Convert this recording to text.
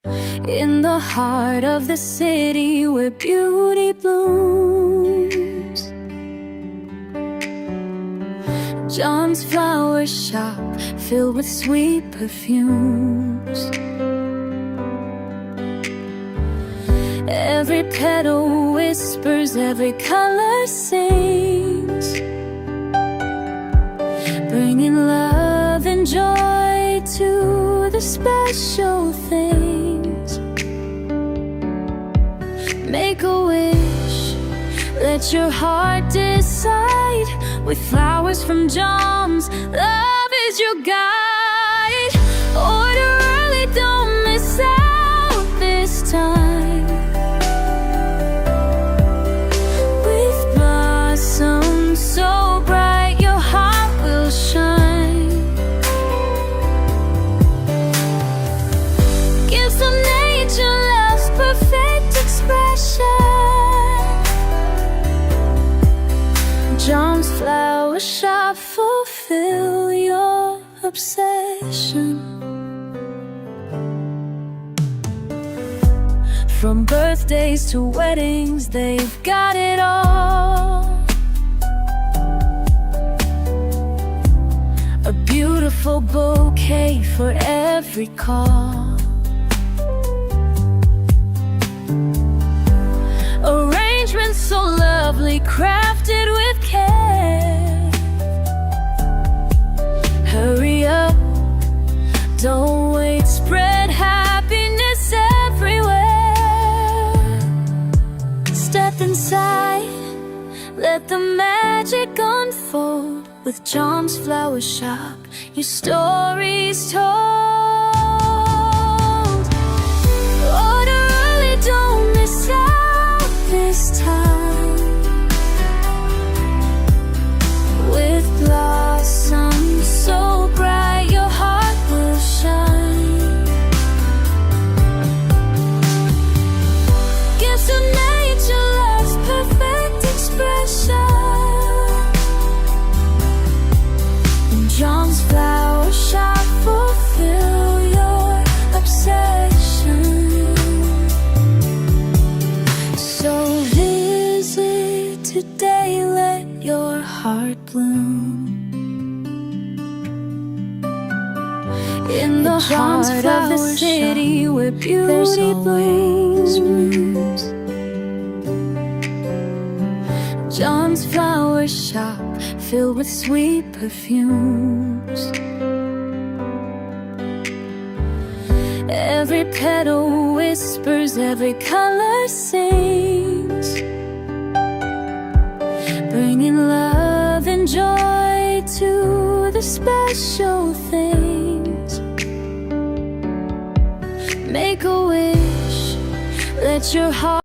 In the heart of the city where beauty blooms, John's flower shop filled with sweet perfumes. Every petal whispers, every color sings, bringing love and joy to the special things. Make a wish, let your heart decide. With flowers from John's, love is your guide. Order early, don't miss out this time. With blossoms so bright, your heart will shine. Gifts of nature, love's perfect expression. John's flower shop, fulfill your obsession. From birthdays to weddings, they've got it all. A beautiful bouquet for every call. Arrangements so lovely, crafted with care. Hurry up, don't wait, spread happiness everywhere. Step inside, let the magic unfold. With John's flower shop, your story's told. Order early, don't miss out this time. With blossoms so bright, your heart will shine. Gifts of nature, love's perfect expression. In John's flower shop, fulfill your obsession. So visit today, let your heart bloom. In the heart of the city where beauty blooms, John's flower shop filled with sweet perfumes. Every petal whispers, every color sings, bringing love and joy to the special things. Make a wish, let your heart